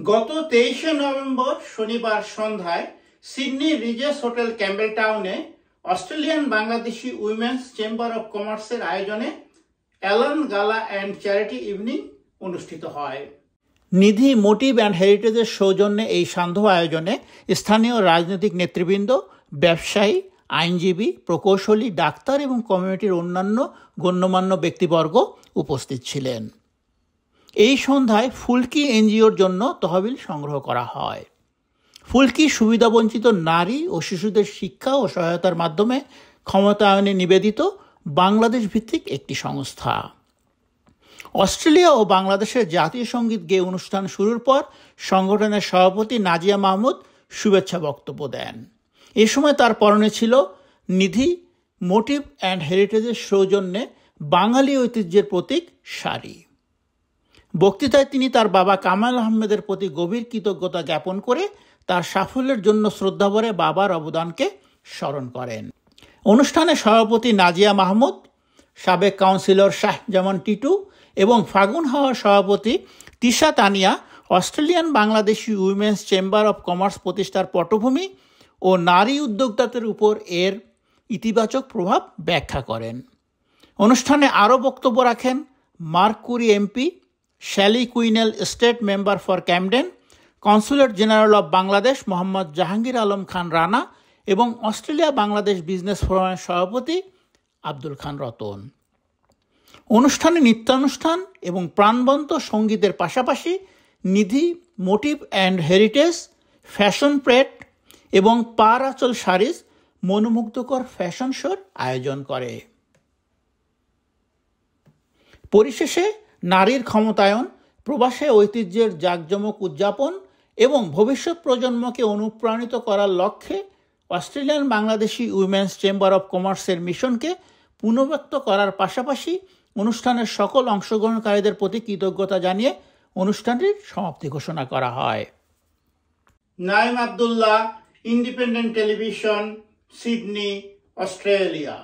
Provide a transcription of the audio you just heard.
গত 23শে নভেম্বর শনিবার সন্ধ্যায় সিডনি রিজেস হোটেল ক্যাম্বেলটাউনে Australian Bangladeshi women's chamber of কমার্সের আয়োজনে অ্যালান গালা অ্যান্ড চ্যারিটি ইভিনিং অনুষ্ঠিত হয়। নিধি মোটিভ অ্যান্ড হেরিটেজের সৌজন্যে এই সান্ধ্য আয়োজনে স্থানীয় রাজনৈতিক নেতৃবৃন্দ, ব্যবসায়ী, আইনজীবী, প্রকৌশলী, ডাক্তার এবং কমিউনিটির অন্যান্য গণ্যমান্য ব্যক্তিবর্গ উপস্থিত ছিলেন। এই সন্ধ্যায় ফুলকি এনজিওর জন্য তহবিল সংগ্রহ করা হয়। ফুলকি সুবিধাবঞ্চিত নারী ও শিশুদের শিক্ষা ও সহায়তার মাধ্যমে ক্ষমতায়নে নিবেদিত বাংলাদেশ ভিত্তিক একটি সংস্থা। অস্ট্রেলিয়া ও বাংলাদেশের জাতীয় সঙ্গীত গেয়ে অনুষ্ঠান শুরুর পর সংগঠনের সভাপতি নাজিয়া মাহমুদ শুভেচ্ছা বক্তব্য দেন। এ সময় তার পরনে ছিল নিধি মোটিভ অ্যান্ড হেরিটেজের সৌজন্যে বাঙালি ঐতিহ্যের প্রতীক শাড়ি। বক্তৃতায় তিনি তার বাবা কামাল আহমেদের প্রতি গভীর কৃতজ্ঞতা জ্ঞাপন করে তার সাফল্যের জন্য শ্রদ্ধাভরে বাবার অবদানকে স্মরণ করেন। অনুষ্ঠানে সভাপতি নাজিয়া মাহমুদ, সাবেক কাউন্সিলর শাহজামান টিটু এবং ফাগুন হাওয়ার সভাপতি Tisha Tania Australian Bangladeshi women's chamber of commerce প্রতিষ্ঠার পটভূমি ও নারী উদ্যোক্তাদের উপর এর ইতিবাচক প্রভাব ব্যাখ্যা করেন। অনুষ্ঠানে আরও বক্তব্য রাখেন Mark Coure MP, Sally Quinnell state member for Camden, consulate general of Bangladesh Mohammad Jahangir Alam Khan Rana এবং অস্ট্রেলিয়া বাংলাদেশ বিজনেস ফোরামের সভাপতি আব্দুল খান রতন। অনুষ্ঠানে নৃত্যানুষ্ঠান এবং প্রাণবন্ত সঙ্গীতের পাশাপাশি Nidhi motive and heritage fashion parade এবং পার আঁচল শাড়িজ মনোমুগ্ধকর ফ্যাশন শোর আয়োজন করে। পরিশেষে নারীর ক্ষমতায়ন, প্রবাসে ঐতিহ্যের জাঁকজমক উদযাপন এবং ভবিষ্যৎ প্রজন্মকে অনুপ্রাণিত করার লক্ষ্যে Australian Bangladeshi women's chamber of কমার্সের মিশনকে পুনর্ব্যক্ত করার পাশাপাশি অনুষ্ঠানের সকল অংশগ্রহণকারীদের প্রতি কৃতজ্ঞতা জানিয়ে অনুষ্ঠানটির সমাপ্তি ঘোষণা করা হয়। Naim Abdullah, independent television, Sydney, Australia.